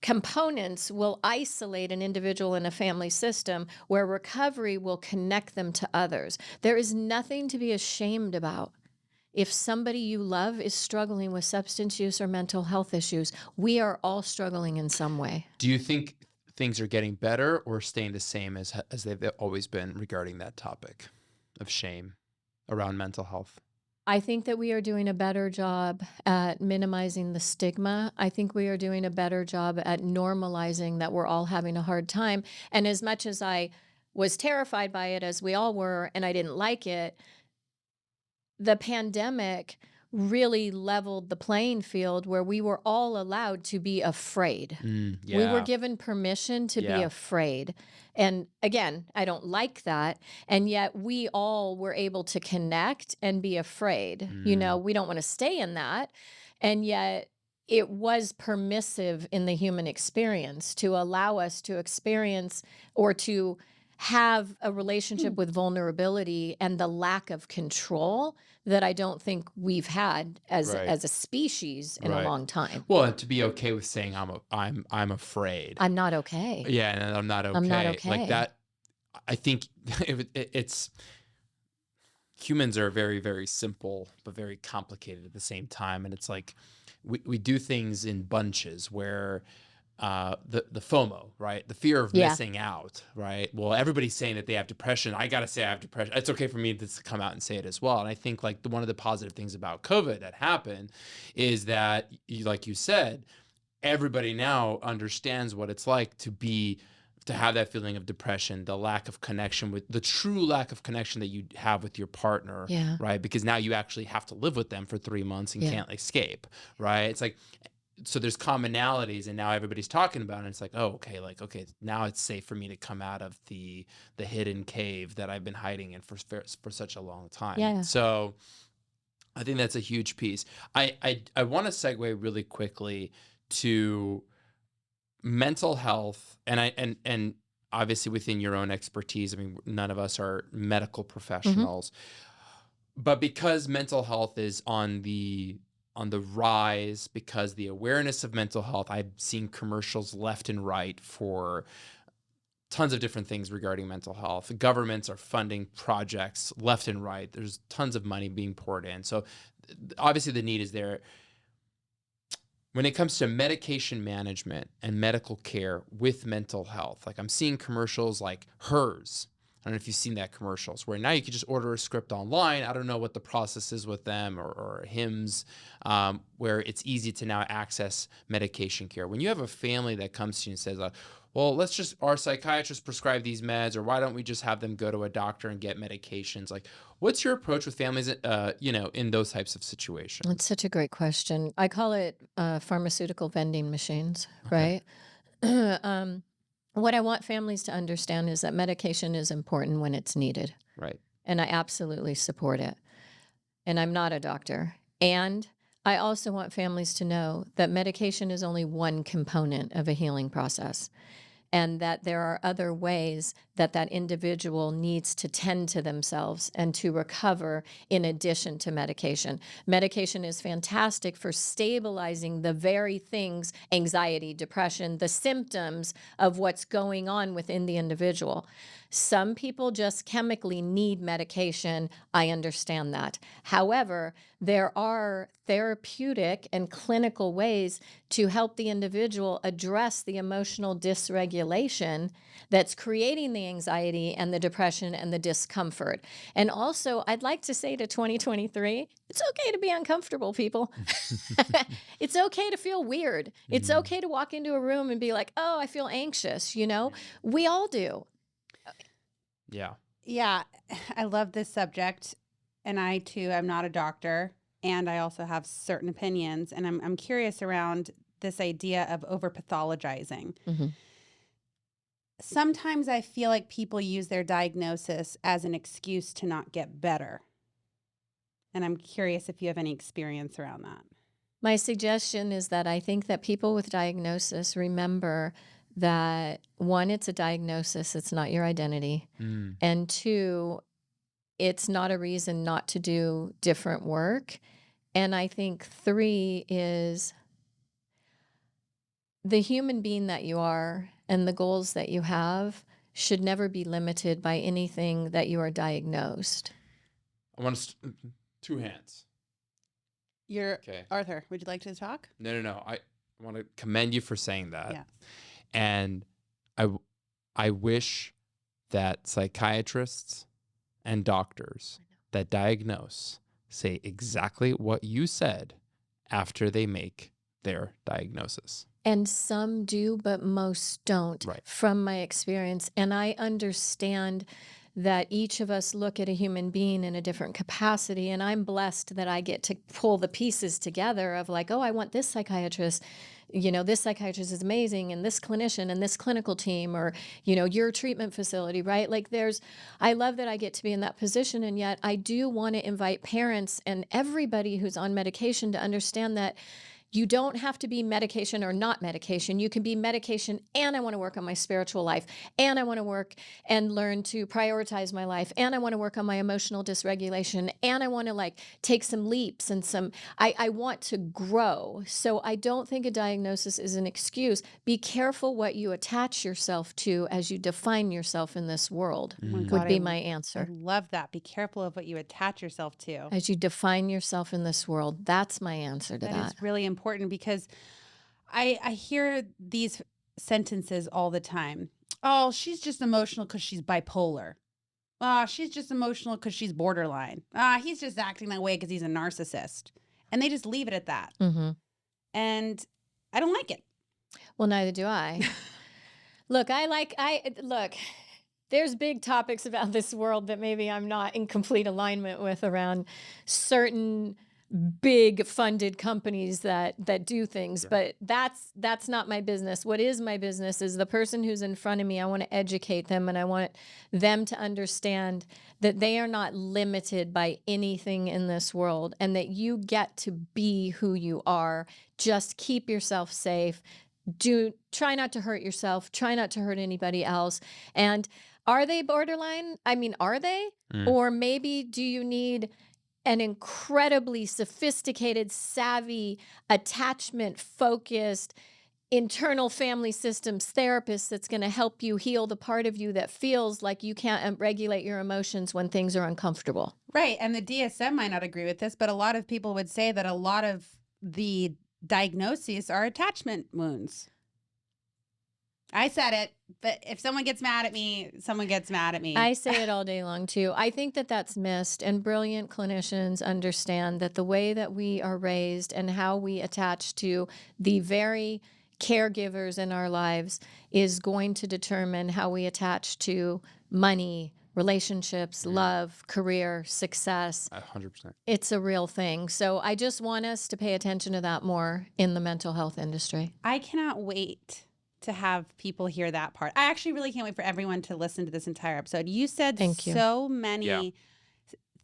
components will isolate an individual in a family system where recovery will connect them to others. There is nothing to be ashamed about. If somebody you love is struggling with substance use or mental health issues, we are all struggling in some way. Do you think things are getting better or staying the same as they've always been regarding that topic of shame around mental health? I think that we are doing a better job at minimizing the stigma. I think we are doing a better job at normalizing that we're all having a hard time. And as much as I was terrified by it, as we all were, and I didn't like it, the pandemic really leveled the playing field where we were all allowed to be afraid. We were given permission to be Yeah. afraid. And again, I don't like that. And yet we all were able to connect and be afraid. You know, we don't want to stay in that. And yet it was permissive in the human experience to allow us to experience or to have a relationship with vulnerability and the lack of control that I don't think we've had as Right. as a species in a Right. long time. Well, and to be okay with saying I'm afraid. I'm not okay. Yeah, and I'm not okay. I'm not Like okay. that, I think it's humans are very, very simple, but very complicated at the same time. And it's like we do things in bunches where the FOMO, right? The fear of Yeah. missing out, right? Well, everybody's saying that they have depression. I got to say I have depression. It's okay for me to come out and say it as well. And I think like one of the positive things about COVID that happened is that, like you said, everybody now understands what it's like to have that feeling of depression, the lack of connection with the true lack of connection that you have with your partner, Yeah. right? Because now you actually have to live with them for 3 months and Yeah. can't escape, right? It's like, so there's commonalities and now everybody's talking about it. And it's like, oh, okay, now it's safe for me to come out of the hidden cave that I've been hiding in for such a long time. Yeah. So I think that's a huge piece. I want to segue really quickly to mental health and obviously within your own expertise. I mean, none of us are medical professionals, but because mental health is on the rise, because the awareness of mental health, I've seen commercials left and right for tons of different things regarding mental health. Governments are funding projects left and right. There's tons of money being poured in. So obviously the need is there. When it comes to medication management and medical care with mental health, like I'm seeing commercials like hers. I don't know if you've seen that commercials where now you can just order a script online. I don't know what the process is with them or Hims, where it's easy to now access medication care. When you have a family that comes to you and says, well, our psychiatrist prescribe these meds, or why don't we just have them go to a doctor and get medications? Like, what's your approach with families, in those types of situations? That's such a great question. I call it pharmaceutical vending machines, Okay. right? What I want families to understand is that medication is important when it's needed. Right. And I absolutely support it. And I'm not a doctor. And I also want families to know that medication is only one component of a healing process, and that there are other ways that that individual needs to tend to themselves and to recover in addition to medication. Medication is fantastic for stabilizing the very things, anxiety, depression, the symptoms of what's going on within the individual. Some people just chemically need medication. I understand that. However, there are therapeutic and clinical ways to help the individual address the emotional dysregulation that's creating the anxiety and the depression and the discomfort. And also, I'd like to say to 2023, it's okay to be uncomfortable, people. It's okay to feel weird. It's okay to walk into a room and be like, oh, I feel anxious. We all do. Yeah. Yeah, I love this subject. And I too am not a doctor. And I also have certain opinions. And I'm curious around this idea of over pathologizing. Mm-hmm. Sometimes I feel like people use their diagnosis as an excuse to not get better. And I'm curious if you have any experience around that. My suggestion is that I think that people with diagnosis remember that, one, it's a diagnosis, it's not your identity. And two, it's not a reason not to do different work. And I think three is the human being that you are and the goals that you have should never be limited by anything that you are diagnosed. I want to two hands. You're Okay. Arthur, would you like to talk? No. I want to commend you for saying that. Yeah. And I wish that psychiatrists and doctors that diagnose say exactly what you said after they make their diagnosis. And some do, but most don't, Right. from my experience. And I understand that each of us look at a human being in a different capacity. And I'm blessed that I get to pull the pieces together of like, oh, I want this psychiatrist. This psychiatrist is amazing, and this clinician and this clinical team, or, your treatment facility, right? Like I love that I get to be in that position. And yet I do want to invite parents and everybody who's on medication to understand that you don't have to be medication or not medication. You can be medication, and I want to work on my spiritual life, and I want to work and learn to prioritize my life, and I want to work on my emotional dysregulation, and I want to take some leaps and I want to grow. So I don't think a diagnosis is an excuse. Be careful what you attach yourself to as you define yourself in this world, Oh my would God, be I my answer. love that. Be careful of what you attach yourself to. As you define yourself in this world, that's my answer to that. That is really important because I hear these sentences all the time. Oh, she's just emotional because she's bipolar. She's just emotional because she's borderline. He's just acting that way because he's a narcissist. And they just leave it at that. Mm-hmm. And I don't like it. Well, neither do I. Look, there's big topics about this world that maybe I'm not in complete alignment with around certain big funded companies that do things, but that's not my business. What is my business is the person who's in front of me. I want to educate them, and I want them to understand that they are not limited by anything in this world, and that you get to be who you are. Just keep yourself safe. Try not to hurt yourself. Try not to hurt anybody else. And are they borderline? I mean, are they? Or maybe do you need an incredibly sophisticated, savvy, attachment-focused, internal family systems therapist that's going to help you heal the part of you that feels like you can't regulate your emotions when things are uncomfortable? Right. And the DSM might not agree with this, but a lot of people would say that a lot of the diagnoses are attachment wounds. I said it, but if someone gets mad at me, someone gets mad at me. I say it all day long too. I think that that's missed, and brilliant clinicians understand that the way that we are raised and how we attach to the very caregivers in our lives is going to determine how we attach to money, relationships, love, career, success. 100%. It's a real thing. So I just want us to pay attention to that more in the mental health industry. I cannot wait to have people hear that part. I actually really can't wait for everyone to listen to this entire episode. You said Thank you. so many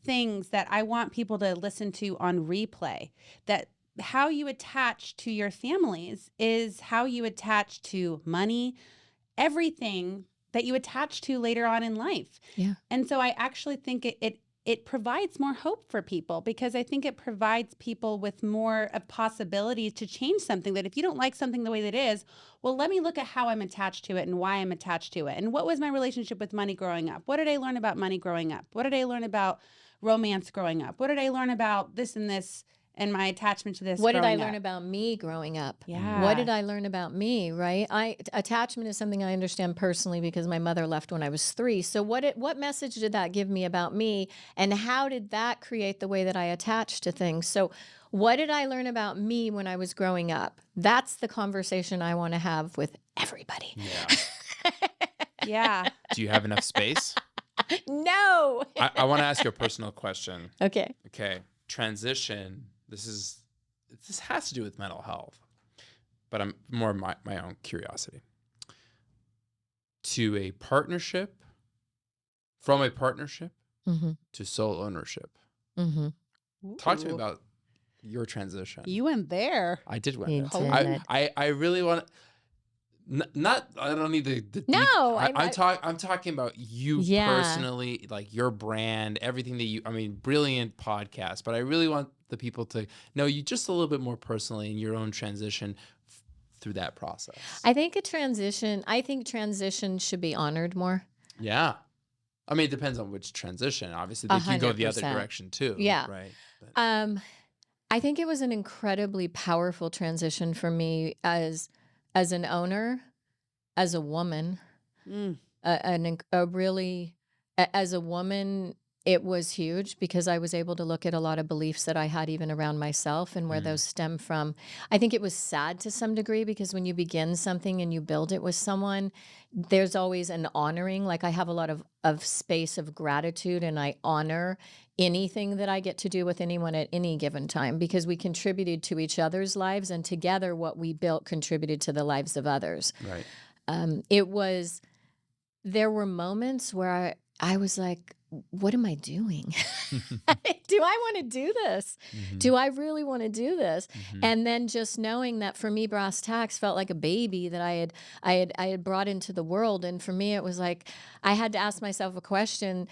things that I want people to listen to on replay, that how you attach to your families is how you attach to money, everything that you attach to later on in life. Yeah. And so I actually think it provides more hope for people, because I think it provides people with more of possibility to change something. That if you don't like something the way that it is, well, let me look at how I'm attached to it and why I'm attached to it. And what was my relationship with money growing up? What did I learn about money growing up? What did I learn about romance growing up? What did I learn about this and this and my attachment to this? What did I growing learn up? about me growing up? Yeah. What did I learn about me, right? Attachment is something I understand personally because my mother left when I was 3. So what message did that give me about me, and how did that create the way that I attach to things? So what did I learn about me when I was growing up? That's the conversation I want to have with everybody. Yeah. Yeah. Do you have enough space? No. I want to ask you a personal question. Okay. Okay. Transition. This has to do with mental health. but I'm more my own curiosity, to a partnership, from a partnership Mm-hmm. to sole ownership. Mm-hmm. Talk to me Ooh. about your transition. You went there. I did win He it. did. I really want not I don't need the No, deep, I'm talking about you Yeah. personally, like your brand, everything that brilliant podcast, but I really want the people to know you just a little bit more personally in your own transition through that process. I think transition should be honored more. Yeah. I mean, it depends on which transition. Obviously, they can go the other 100%. direction too. Yeah. Right. But, I think it was an incredibly powerful transition for me as an owner, as a woman, Mm. as a woman, it was huge because I was able to look at a lot of beliefs that I had even around myself and where those stem from. I think it was sad to some degree because when you begin something and you build it with someone, there's always an honoring. Like I have a lot of space of gratitude, and I honor anything that I get to do with anyone at any given time because we contributed to each other's lives, and together what we built contributed to the lives of others. right. There were moments where I was like, what am I doing? Do I want to do this? Do I really want to do this? And then just knowing that for me, Brass Tacks felt like a baby that I had brought into the world. And for me, it was like, I had to ask myself a question.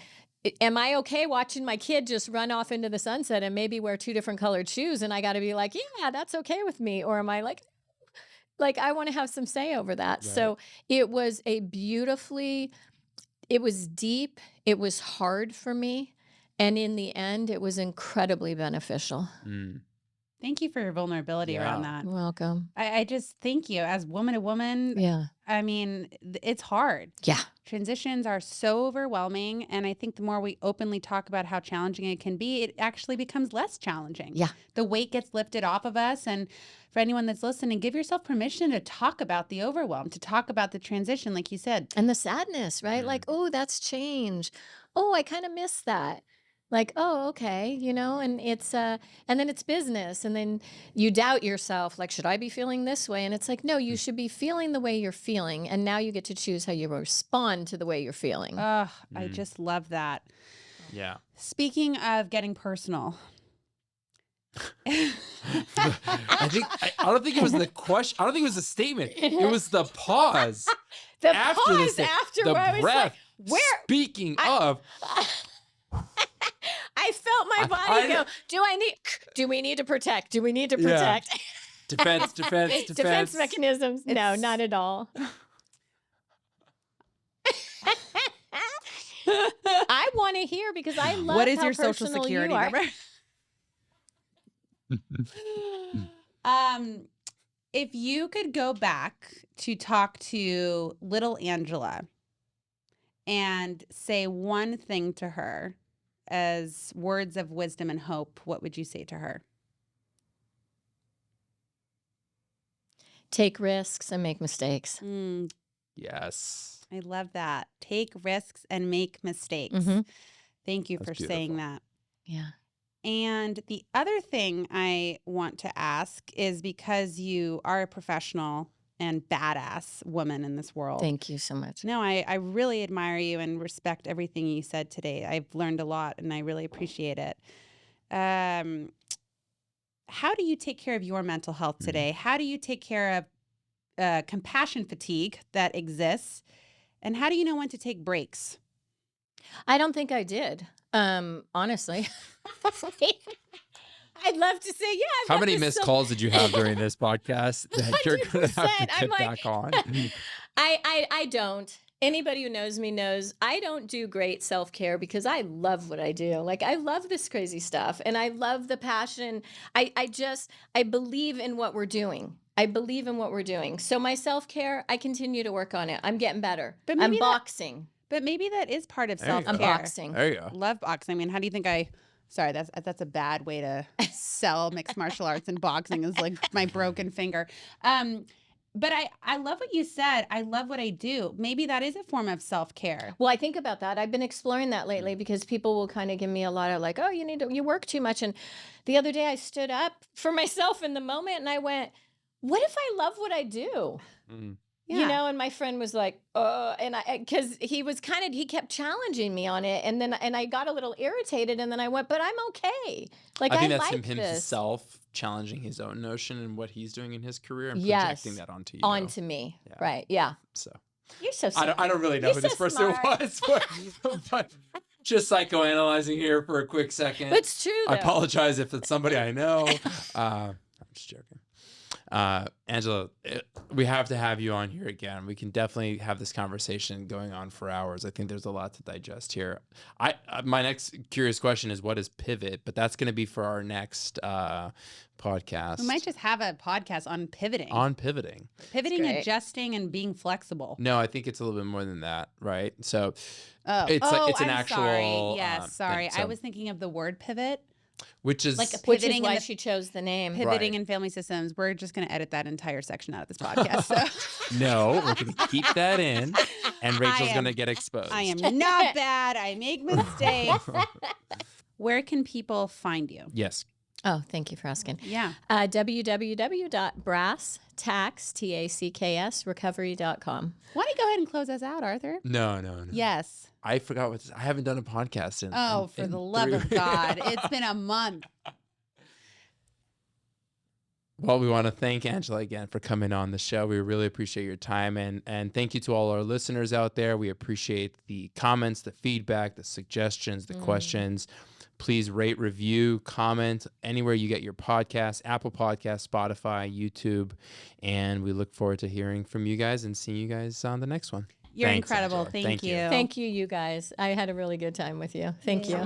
Am I okay watching my kid just run off into the sunset and maybe wear 2 different colored shoes? And I got to be like, yeah, that's okay with me. Or am I like I want to have some say over that. Right. So it was it was deep. It was hard for me. And in the end, it was incredibly beneficial. Thank you for your vulnerability around that. You're welcome. I just thank you as woman to woman. Yeah. I mean, it's hard. Yeah. Transitions are so overwhelming. And I think the more we openly talk about how challenging it can be, it actually becomes less challenging. Yeah. The weight gets lifted off of us. And for anyone that's listening, give yourself permission to talk about the overwhelm, to talk about the transition, like you said. And the sadness, right? Like, oh, that's change. Oh, I kind of miss that. Like, oh, okay, and it's and then it's business, and then you doubt yourself, like, should I be feeling this way? And it's like, no, you should be feeling the way you're feeling, and now you get to choose how you respond to the way you're feeling. I just love that. Yeah. Speaking of getting personal. I don't think it was the question. I don't think it was the statement. It was the pause. The after pause the after the where I was breath. like, where? Speaking of, I felt my body go, do we need to protect? Do we need to Yeah. protect? defense. Mechanisms. No, not at all. I want to hear because I love What is how your social personal security you are. number? If you could go back to talk to little Angela and say one thing to her as words of wisdom and hope, what would you say to her? Take risks and make mistakes. Yes. I love that. Take risks and make mistakes. Mhm. Thank you That's for saying beautiful. that. Yeah. And the other thing I want to ask is because you are a professional and badass woman in this world. Thank you so much. No, I really admire you and respect everything you said today. I've learned a lot and I really appreciate it. How do you take care of your mental health today? How do you take care of compassion fatigue that exists? And how do you know when to take breaks? I don't think I did. Honestly. I'd love to say, yeah. How many missed calls did you have during this podcast that you're going to have to 100%. I'm get like- back on? I don't. Anybody who knows me knows I don't do great self-care because I love what I do. Like, I love this crazy stuff and I love the passion. I believe in what we're doing. So my self-care, I continue to work on it. I'm getting better. But I'm maybe boxing. But maybe that is part of There you go. self-care. I'm boxing. There you go. Love boxing. I mean, how do you think sorry, that's a bad way to sell mixed martial arts, and boxing is like my broken finger. But I love what you said. I love what I do. Maybe that is a form of self-care. Well, I think about that. I've been exploring that lately because people will kind of give me a lot of like, oh, you work too much. And the other day I stood up for myself in the moment and I went, what if I love what I do? Mm. You know, and my friend was like, and because he kept challenging me on it. And I got a little irritated, and then I went, but I'm okay. Like, I think I that's like him this. himself challenging his own notion and what he's doing in his career and Yes. projecting that onto you. Onto me. Yeah. Right. Yeah. So You're so smart. I don't really know You're who this so person smart. was, but just psychoanalyzing here for a quick second. But it's true, though. I apologize if it's somebody I know. I'm just joking. Angela, we have to have you on here again. We can definitely have this conversation going on for hours. I think there's a lot to digest here. My next curious question is, what is pivot? But that's going to be for our next podcast. We might just have a podcast on pivoting. On pivoting. Pivoting, adjusting, and being flexible. No, I think it's a little bit more than that, right? So it's an I'm actual. Sorry. Yes, sorry. Thing. So, I was thinking of the word pivot. Which is Which is why she chose the name. Pivoting in family systems. We're just going to edit that entire section out of this podcast. So. No, we're going to keep that in, and Rachel's going to get exposed. I am not bad. I make mistakes. Where can people find you? Yes. Oh, thank you for asking. Yeah. www.brasstacksrecovery.com. Why don't you go ahead and close us out, Arthur? No. Yes. I forgot I haven't done a podcast in. For the love of God. It's been a month. Well, we want to thank Angela again for coming on the show. We really appreciate your time. And thank you to all our listeners out there. We appreciate the comments, the feedback, the suggestions, the questions. Please rate, review, comment anywhere you get your podcasts, Apple Podcasts, Spotify, YouTube. And we look forward to hearing from you guys and seeing you guys on the next one. You're Thanks, incredible. Angela. Thank you. Thank you, you guys. I had a really good time with you. Thank you.